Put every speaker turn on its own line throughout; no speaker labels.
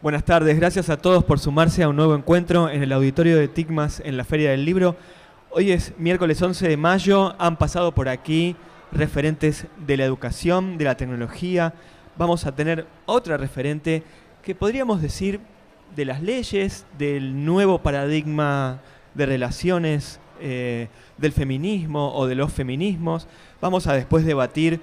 Buenas tardes, gracias a todos por sumarse a un nuevo encuentro en el auditorio de TICMAS en la Feria del Libro. Hoy es miércoles 11 de mayo, han pasado por aquí referentes de la educación, de la tecnología. Vamos a tener otra referente que podríamos decir de las leyes, del nuevo paradigma de relaciones, del feminismo o de los feminismos. Vamos a después debatir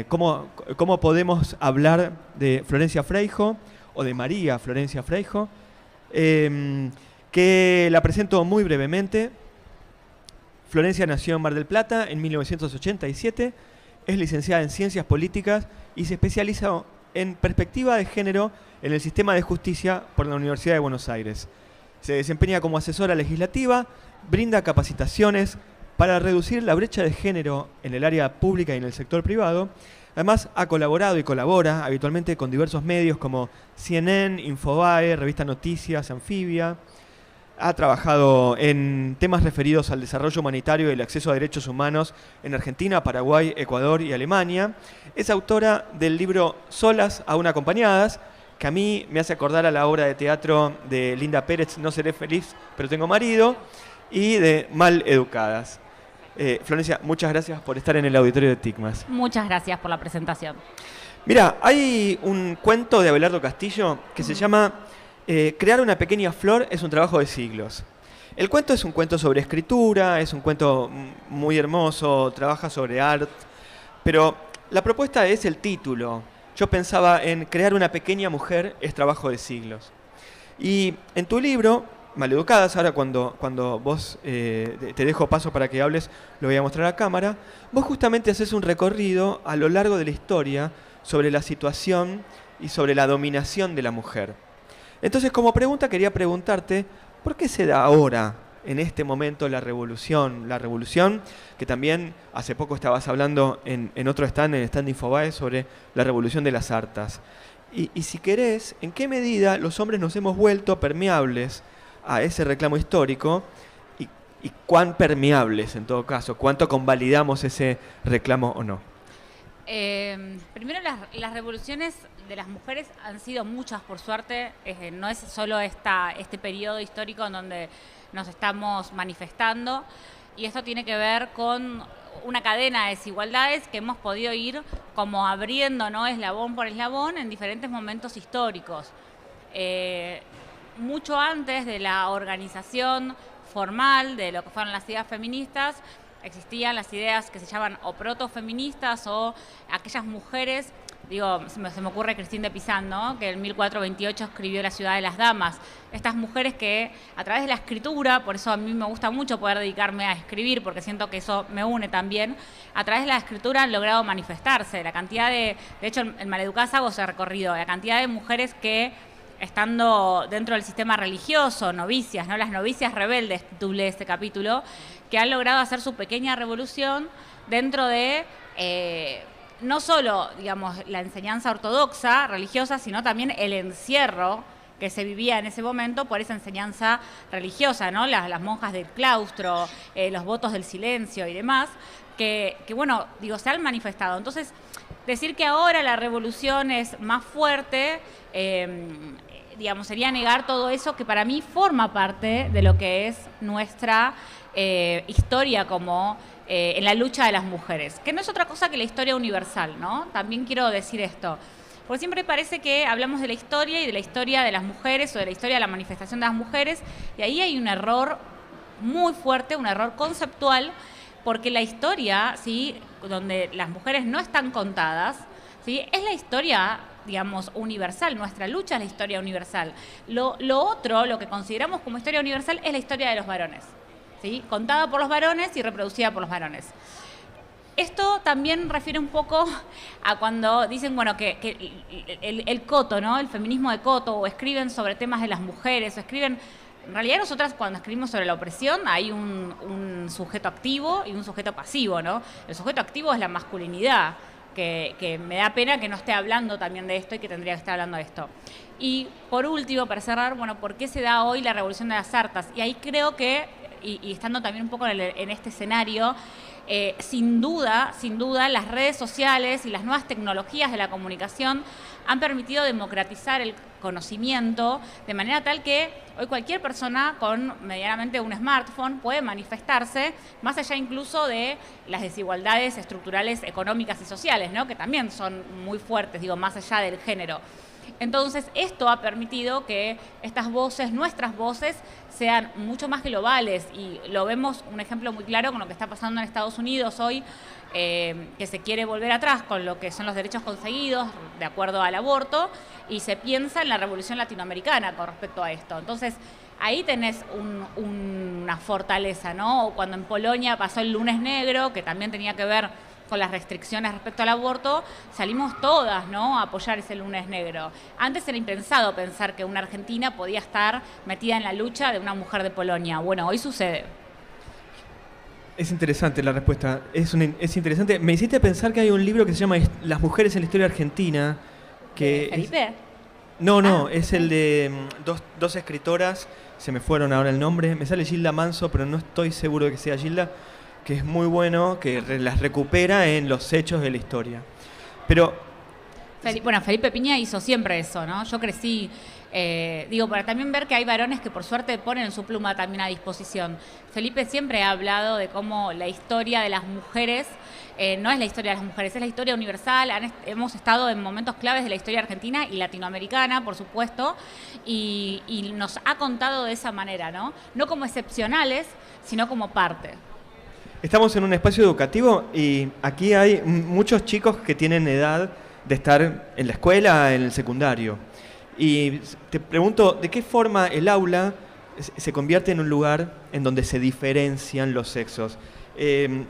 cómo podemos hablar de Florencia Fraijo o de María Florencia Fraijo, que la presento muy brevemente. Florencia nació en Mar del Plata en 1987, es licenciada en Ciencias Políticas y se especializa en perspectiva de género en el sistema de justicia por la Universidad de Buenos Aires. Se desempeña como asesora legislativa, brinda capacitaciones para reducir la brecha de género en el área pública y en el sector privado. Además, ha colaborado y colabora habitualmente con diversos medios como CNN, Infobae, Revista Noticias, Anfibia. Ha trabajado en temas referidos al desarrollo humanitario y el acceso a derechos humanos en Argentina, Paraguay, Ecuador y Alemania. Es autora del libro Solas, aún acompañadas, que a mí me hace acordar a la obra de teatro de Linda Pérez, No seré feliz, pero tengo marido, y de Mal educadas. Florencia, muchas gracias por estar en el auditorio de TICMAS.
Muchas gracias por la presentación.
Mira, hay un cuento de Abelardo Castillo que se llama Crear una pequeña flor es un trabajo de siglos. El cuento es un cuento sobre escritura, es un cuento muy hermoso, trabaja sobre arte, pero la propuesta es el título. Yo pensaba en crear una pequeña mujer es trabajo de siglos. Y en tu libro, Maleducadas, ahora cuando vos te dejo paso para que hables, lo voy a mostrar a cámara, vos justamente haces un recorrido a lo largo de la historia sobre la situación y sobre la dominación de la mujer. Entonces, como pregunta, quería preguntarte, ¿por qué se da ahora, en este momento, la revolución? La revolución, que también hace poco estabas hablando en otro stand, en el stand de Infobae, sobre la revolución de las hartas. Y si querés, ¿en qué medida los hombres nos hemos vuelto permeables a ese reclamo histórico y cuán permeables, en todo caso, cuánto convalidamos ese reclamo o no?
Primero, las revoluciones de las mujeres han sido muchas, por suerte. No es solo este periodo histórico en donde nos estamos manifestando, y esto tiene que ver con una cadena de desigualdades que hemos podido ir como abriendo, ¿no?, eslabón por eslabón en diferentes momentos históricos. Mucho antes de la organización formal de lo que fueron las ideas feministas, existían las ideas que se llaman o protofeministas o aquellas mujeres, se me ocurre Cristina de Pizan, ¿no?, que en 1428 escribió La ciudad de las damas. Estas mujeres que a través de la escritura, por eso a mí me gusta mucho poder dedicarme a escribir, porque siento que eso me une también, a través de la escritura han logrado manifestarse. La cantidad de hecho en Maleducadas hago ese recorrido, la cantidad de mujeres que, estando dentro del sistema religioso, novicias, ¿no?, las novicias rebeldes, titulé este capítulo, que han logrado hacer su pequeña revolución dentro de no solo, la enseñanza ortodoxa, religiosa, sino también el encierro que se vivía en ese momento por esa enseñanza religiosa, ¿no? Las monjas del claustro, los votos del silencio y demás, que se han manifestado. Entonces, decir que ahora la revolución es más fuerte, sería negar todo eso que para mí forma parte de lo que es nuestra historia como en la lucha de las mujeres, que no es otra cosa que la historia universal, ¿no? También quiero decir esto, porque siempre parece que hablamos de la historia y de la historia de las mujeres o de la historia de la manifestación de las mujeres, y ahí hay un error muy fuerte, un error conceptual, porque la historia, ¿sí?, donde las mujeres no están contadas, ¿sí?, es la historia, universal. Nuestra lucha es la historia universal. Lo otro, lo que consideramos como historia universal, es la historia de los varones, ¿sí?, contada por los varones y reproducida por los varones. Esto también refiere un poco a cuando dicen, que el coto, ¿no?, el feminismo de coto, o escriben sobre temas de las mujeres, o escriben. En realidad, nosotras cuando escribimos sobre la opresión hay un sujeto activo y un sujeto pasivo, ¿no? El sujeto activo es la masculinidad, que me da pena que no esté hablando también de esto y que tendría que estar hablando de esto. Y por último, para cerrar, ¿por qué se da hoy la revolución de las hartas? Y ahí creo que, y estando también un poco en este escenario, sin duda, las redes sociales y las nuevas tecnologías de la comunicación han permitido democratizar el conocimiento de manera tal que hoy cualquier persona con medianamente un smartphone puede manifestarse, más allá incluso de las desigualdades estructurales económicas y sociales, ¿no? Que también son muy fuertes, digo, más allá del género. Entonces, esto ha permitido que estas voces, nuestras voces, sean mucho más globales, y lo vemos, un ejemplo muy claro con lo que está pasando en Estados Unidos hoy, que se quiere volver atrás con lo que son los derechos conseguidos de acuerdo al aborto, y se piensa en la revolución latinoamericana con respecto a esto. Entonces, ahí tenés una fortaleza, ¿no? O cuando en Polonia pasó el lunes negro, que también tenía que ver con las restricciones respecto al aborto, salimos todas, ¿no?, a apoyar ese lunes negro. Antes era impensado pensar que una argentina podía estar metida en la lucha de una mujer de Polonia. Bueno, hoy sucede.
Es interesante la respuesta. Es interesante. Me hiciste pensar que hay un libro que se llama Las mujeres en la historia argentina. Que
¿Felipe?
No, es el de dos escritoras, se me fueron ahora el nombre. Me sale Gilda Manso, pero no estoy seguro de que sea Gilda, que es muy bueno, que las recupera en los hechos de la historia. Pero
Bueno, Felipe Piña hizo siempre eso, ¿no? Yo crecí, para también ver que hay varones que por suerte ponen su pluma también a disposición. Felipe siempre ha hablado de cómo la historia de las mujeres no es la historia de las mujeres, es la historia universal. Hemos estado en momentos claves de la historia argentina y latinoamericana, por supuesto, y nos ha contado de esa manera, ¿no? No como excepcionales, sino como parte.
Estamos en un espacio educativo y aquí hay muchos chicos que tienen edad de estar en la escuela, en el secundario. Y te pregunto, ¿de qué forma el aula se convierte en un lugar en donde se diferencian los sexos? ¿Qué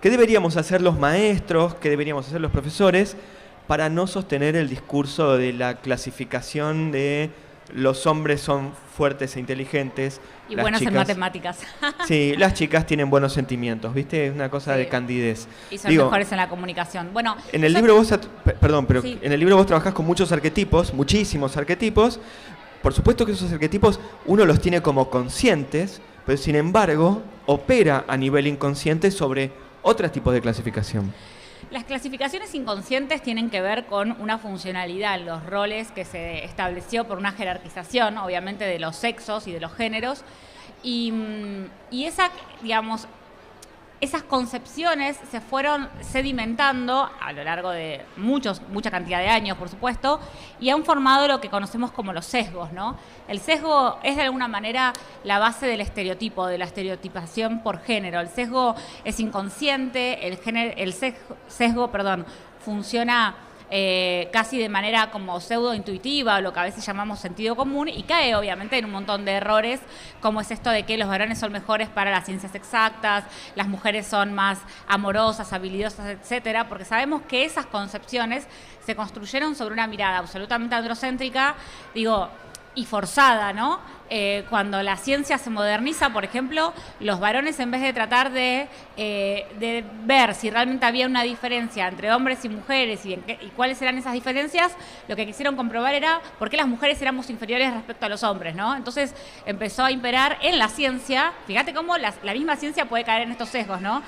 deberíamos hacer los maestros, qué deberíamos hacer los profesores para no sostener el discurso de la clasificación de los hombres son fuertes e inteligentes?
Y buenos en matemáticas.
Sí, las chicas tienen buenos sentimientos, ¿viste? Es una cosa de candidez.
Y son mejores en la comunicación. Bueno,
en el libro vos,
sí.
En el libro vos trabajás con muchos arquetipos, muchísimos arquetipos. Por supuesto que esos arquetipos uno los tiene como conscientes, pero sin embargo opera a nivel inconsciente sobre otros tipos de clasificación.
Las clasificaciones inconscientes tienen que ver con una funcionalidad, los roles que se estableció por una jerarquización, obviamente, de los sexos y de los géneros, y esas concepciones se fueron sedimentando a lo largo de mucha cantidad de años, por supuesto, y han formado lo que conocemos como los sesgos, ¿no? El sesgo es de alguna manera la base del estereotipo, de la estereotipación por género. El sesgo es inconsciente, el sesgo funciona casi de manera como pseudo-intuitiva, o lo que a veces llamamos sentido común, y cae obviamente en un montón de errores, como es esto de que los varones son mejores para las ciencias exactas, las mujeres son más amorosas, habilidosas, etcétera, porque sabemos que esas concepciones se construyeron sobre una mirada absolutamente androcéntrica, y forzada, ¿no? Cuando la ciencia se moderniza, por ejemplo, los varones, en vez de tratar de ver si realmente había una diferencia entre hombres y mujeres y cuáles eran esas diferencias, lo que quisieron comprobar era por qué las mujeres éramos inferiores respecto a los hombres, ¿no? Entonces empezó a imperar en la ciencia, fíjate cómo la misma ciencia puede caer en estos sesgos, ¿no?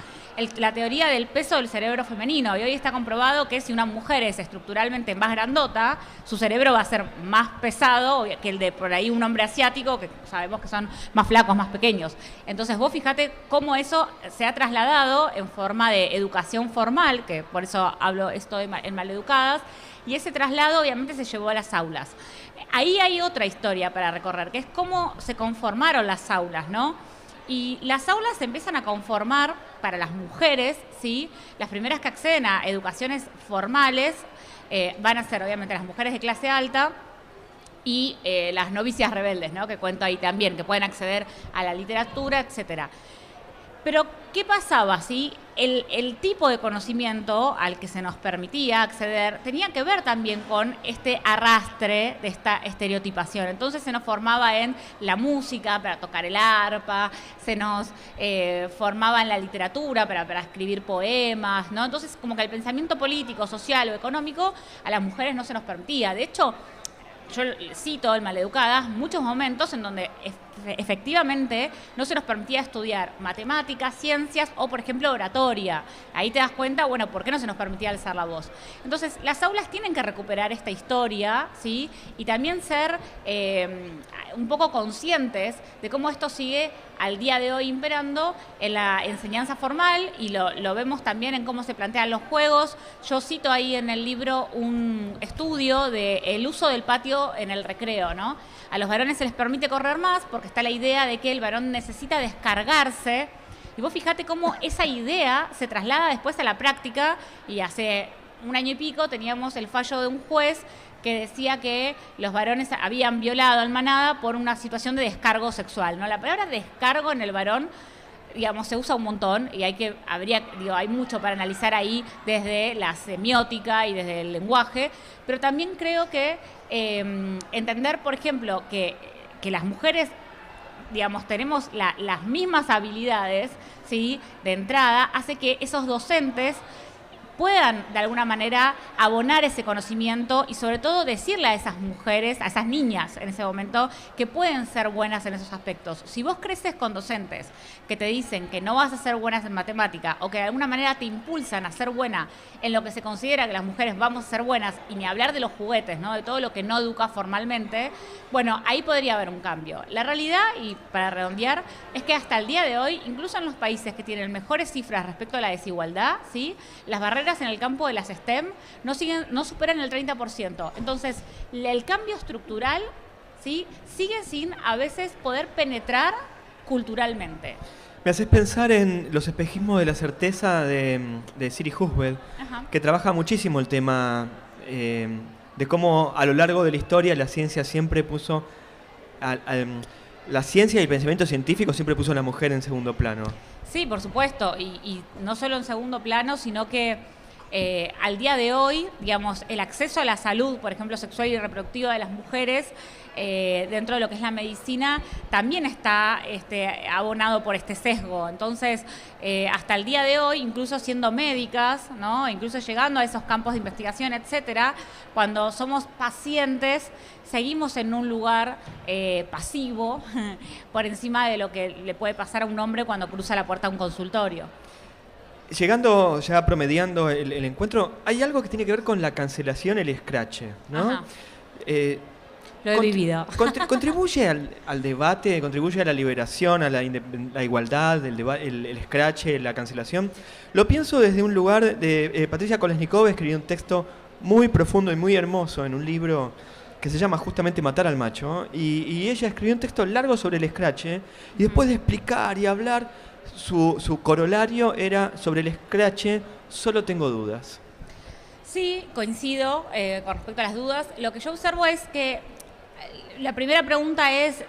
La teoría del peso del cerebro femenino, y hoy está comprobado que si una mujer es estructuralmente más grandota, su cerebro va a ser más pesado que el de por ahí un hombre asiático, que sabemos que son más flacos, más pequeños. Entonces vos fíjate cómo eso se ha trasladado en forma de educación formal, que por eso hablo esto en Maleducadas, y ese traslado obviamente se llevó a las aulas. Ahí hay otra historia para recorrer, que es cómo se conformaron las aulas, ¿no? Y las aulas se empiezan a conformar para las mujeres, ¿sí? Las primeras que acceden a educaciones formales van a ser obviamente las mujeres de clase alta y las novicias rebeldes, ¿no? Que cuento ahí también, que pueden acceder a la literatura, etcétera. Pero, ¿qué pasaba si el tipo de conocimiento al que se nos permitía acceder tenía que ver también con este arrastre de esta estereotipación? Entonces se nos formaba en la música para tocar el arpa, se nos formaba en la literatura para escribir poemas, ¿no? Entonces, como que el pensamiento político, social o económico a las mujeres no se nos permitía. De hecho, yo cito en Maleducadas muchos momentos en donde efectivamente no se nos permitía estudiar matemáticas, ciencias o, por ejemplo, oratoria. Ahí te das cuenta, bueno, ¿por qué no se nos permitía alzar la voz? Entonces, las aulas tienen que recuperar esta historia, ¿sí? Y también ser un poco conscientes de cómo esto sigue al día de hoy imperando en la enseñanza formal, y lo vemos también en cómo se plantean los juegos. Yo cito ahí en el libro un estudio del uso del patio en el recreo, ¿no? A los varones se les permite correr más porque está la idea de que el varón necesita descargarse. Y vos fijate cómo esa idea se traslada después a la práctica, y hace un año y pico teníamos el fallo de un juez que decía que los varones habían violado al manada por una situación de descargo sexual, ¿no? La palabra descargo en el varón, digamos, se usa un montón, y hay mucho para analizar ahí desde la semiótica y desde el lenguaje, pero también creo que entender, por ejemplo, que las mujeres, digamos, tenemos las mismas habilidades, ¿sí? De entrada, hace que esos docentes puedan de alguna manera abonar ese conocimiento y sobre todo decirle a esas mujeres, a esas niñas en ese momento, que pueden ser buenas en esos aspectos. Si vos creces con docentes que te dicen que no vas a ser buenas en matemática, o que de alguna manera te impulsan a ser buena en lo que se considera que las mujeres vamos a ser buenas, y ni hablar de los juguetes, ¿no? De todo lo que no educa formalmente, bueno, ahí podría haber un cambio. La realidad, y para redondear, es que hasta el día de hoy, incluso en los países que tienen mejores cifras respecto a la desigualdad, ¿sí? Las barreras en el campo de las STEM no superan el 30%. Entonces, el cambio estructural, ¿sí? Sigue sin a veces poder penetrar culturalmente.
Me haces pensar en los espejismos de la certeza de Siri Husband, que trabaja muchísimo el tema de cómo a lo largo de la historia la ciencia siempre puso la ciencia y el pensamiento científico siempre puso a la mujer en segundo plano.
Sí, por supuesto, y no solo en segundo plano, sino que al día de hoy, digamos, el acceso a la salud, por ejemplo, sexual y reproductiva de las mujeres dentro de lo que es la medicina, también está abonado por este sesgo. Entonces, hasta el día de hoy, incluso siendo médicas, ¿no? Incluso llegando a esos campos de investigación, etcétera, cuando somos pacientes, seguimos en un lugar pasivo por encima de lo que le puede pasar a un hombre cuando cruza la puerta de un consultorio.
Llegando ya promediando el encuentro, hay algo que tiene que ver con la cancelación, el escrache, ¿no?
Lo he vivido.
Contribuye al debate, contribuye a la liberación, a la igualdad, el escrache, la cancelación. Lo pienso desde un lugar de Patricia Kolesnikov, escribió un texto muy profundo y muy hermoso en un libro que se llama justamente Matar al macho, y ella escribió un texto largo sobre el escrache, y después de explicar y hablar, su corolario era sobre el escrache, solo tengo dudas.
Sí, coincido con respecto a las dudas. Lo que yo observo es que la primera pregunta es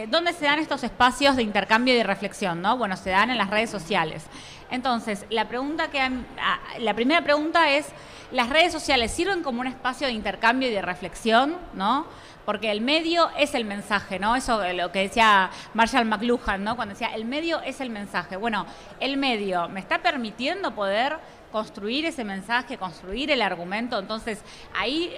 ¿dónde se dan estos espacios de intercambio y de reflexión, ¿no? Bueno, se dan en las redes sociales. Entonces, la primera pregunta es, ¿las redes sociales sirven como un espacio de intercambio y de reflexión, ¿no? Porque el medio es el mensaje, ¿no? Eso lo que decía Marshall McLuhan, ¿no? Cuando decía, el medio es el mensaje. Bueno, el medio me está permitiendo poder construir ese mensaje, construir el argumento. Entonces, ahí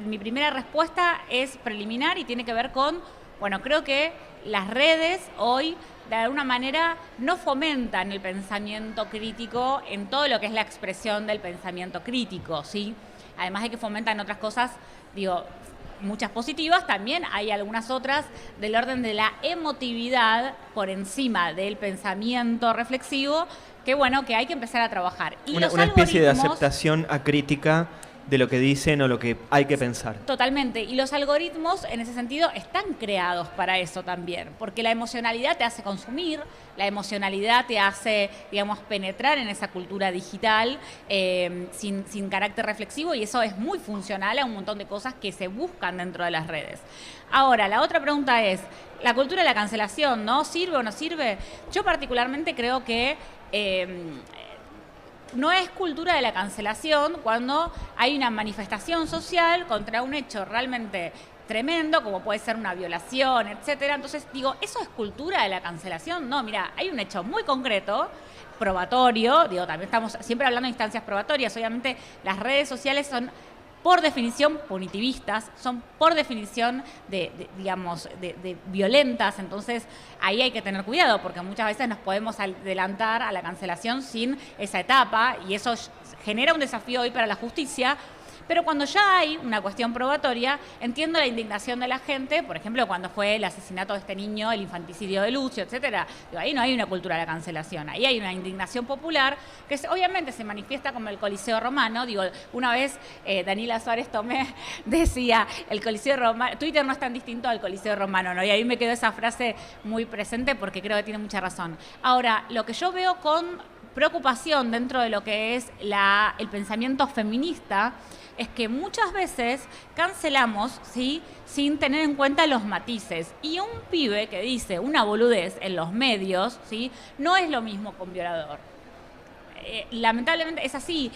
mi primera respuesta es preliminar y tiene que ver con, bueno, creo que las redes hoy de alguna manera no fomentan el pensamiento crítico en todo lo que es la expresión del pensamiento crítico, ¿sí? Además de que fomentan otras cosas, digo, muchas positivas, también hay algunas otras del orden de la emotividad por encima del pensamiento reflexivo, que bueno, que hay que empezar a trabajar. Y
una especie de aceptación acrítica de lo que dicen o lo que hay que pensar.
Totalmente. Y los algoritmos, en ese sentido, están creados para eso también. Porque la emocionalidad te hace consumir, la emocionalidad te hace, digamos, penetrar en esa cultura digital sin carácter reflexivo, y eso es muy funcional a un montón de cosas que se buscan dentro de las redes. Ahora, la otra pregunta es, la cultura de la cancelación, ¿no? ¿Sirve o no sirve? Yo particularmente creo que no es cultura de la cancelación cuando hay una manifestación social contra un hecho realmente tremendo, como puede ser una violación, etcétera. Entonces, digo, ¿eso es cultura de la cancelación? No, mira, hay un hecho muy concreto, probatorio, digo, también estamos siempre hablando de instancias probatorias, obviamente las redes sociales son por definición punitivistas, son por definición digamos, de violentas. Entonces ahí hay que tener cuidado, porque muchas veces nos podemos adelantar a la cancelación sin esa etapa, y eso genera un desafío hoy para la justicia. Pero cuando ya hay una cuestión probatoria, entiendo la indignación de la gente, por ejemplo, cuando fue el asesinato de este niño, el infanticidio de Lucio, etcétera. Digo, ahí no hay una cultura de la cancelación, ahí hay una indignación popular que obviamente se manifiesta como el Coliseo Romano. Digo, una vez Daniela Suárez Tomé decía, el Coliseo Romano, Twitter no es tan distinto al Coliseo Romano, ¿no? Y ahí me quedó esa frase muy presente porque creo que tiene mucha razón. Ahora, lo que yo veo con preocupación dentro de lo que es el pensamiento feminista es que muchas veces cancelamos, ¿sí?, sin tener en cuenta los matices. Y un pibe que dice una boludez en los medios, ¿sí?, no es lo mismo que un violador. Lamentablemente es así.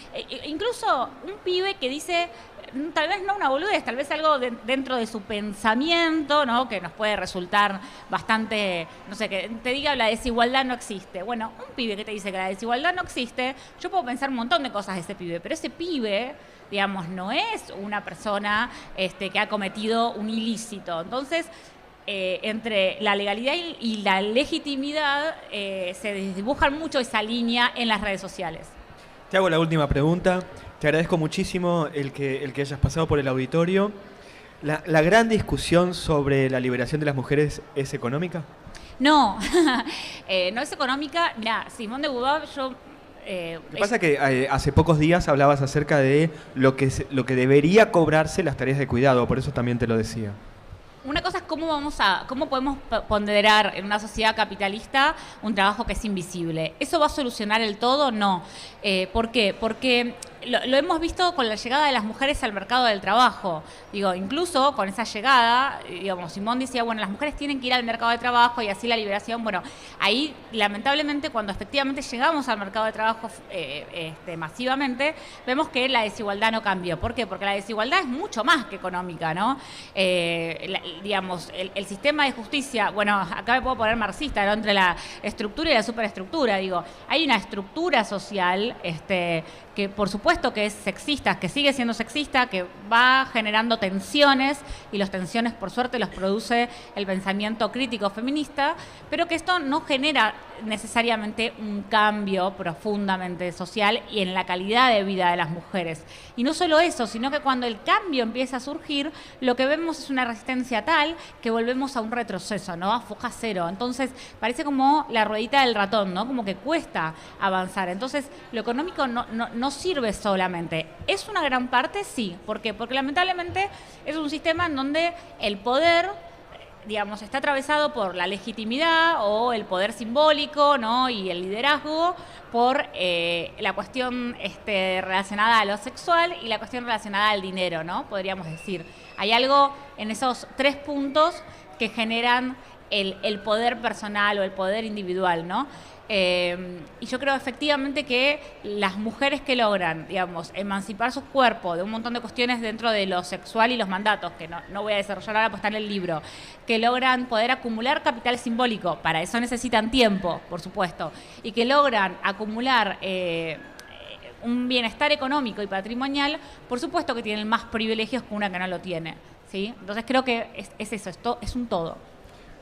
Incluso un pibe que dice, tal vez no una boludez, tal vez algo dentro de su pensamiento, ¿no?, que nos puede resultar bastante, no sé, que te diga la desigualdad no existe. Bueno, un pibe que te dice que la desigualdad no existe, yo puedo pensar un montón de cosas de ese pibe, pero ese pibe, digamos, no es una persona que ha cometido un ilícito. Entonces, entre la legalidad y la legitimidad se dibujan mucho esa línea en las redes sociales.
Te hago la última pregunta. Te agradezco muchísimo el que hayas pasado por el auditorio. ¿La gran discusión sobre la liberación de las mujeres es económica?
No, no es económica. Mirá, Simone de Beauvoir,
lo que pasa es que hace pocos días hablabas acerca de lo que debería cobrarse las tareas de cuidado, por eso también te lo decía.
Una cosa es cómo podemos ponderar en una sociedad capitalista un trabajo que es invisible. ¿Eso va a solucionar el todo? No. ¿Por qué? Porque lo hemos visto con la llegada de las mujeres al mercado del trabajo. Digo, incluso con esa llegada, digamos, Simón decía, bueno, las mujeres tienen que ir al mercado de trabajo y así la liberación. Bueno, ahí lamentablemente cuando efectivamente llegamos al mercado de trabajo masivamente, vemos que la desigualdad no cambió. ¿Por qué? Porque la desigualdad es mucho más que económica, ¿no? Digamos, el sistema de justicia, bueno, acá me puedo poner marxista, ¿no?, entre la estructura y la superestructura. Digo, hay una estructura social que por supuesto que es sexista, que sigue siendo sexista, que va generando tensiones, y las tensiones por suerte los produce el pensamiento crítico feminista, pero que esto no genera necesariamente un cambio profundamente social y en la calidad de vida de las mujeres. Y no solo eso, sino que cuando el cambio empieza a surgir, lo que vemos es una resistencia tal que volvemos a un retroceso, ¿no?, a foja cero. Entonces parece como la ruedita del ratón, ¿no?, como que cuesta avanzar. Entonces lo económico no sirve solamente. ¿Es una gran parte? Sí. ¿Por qué? Porque lamentablemente es un sistema en donde el poder, digamos, está atravesado por la legitimidad o el poder simbólico, ¿no?, y el liderazgo, por la cuestión relacionada a lo sexual y la cuestión relacionada al dinero, ¿no?, podríamos decir. Hay algo en esos tres puntos que generan el poder personal o el poder individual, ¿no? Y yo creo efectivamente que las mujeres que logran, digamos, emancipar su cuerpo de un montón de cuestiones dentro de lo sexual y los mandatos, que no voy a desarrollar ahora, pues está en el libro, que logran poder acumular capital simbólico, para eso necesitan tiempo, por supuesto, y que logran acumular un bienestar económico y patrimonial, por supuesto que tienen más privilegios que una que no lo tiene, ¿sí? Entonces creo que es eso, esto es un todo.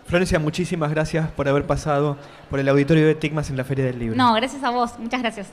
Florencia, muchísimas gracias por haber pasado por el auditorio de TICMAS en la Feria del Libro.
No, gracias a vos. Muchas gracias.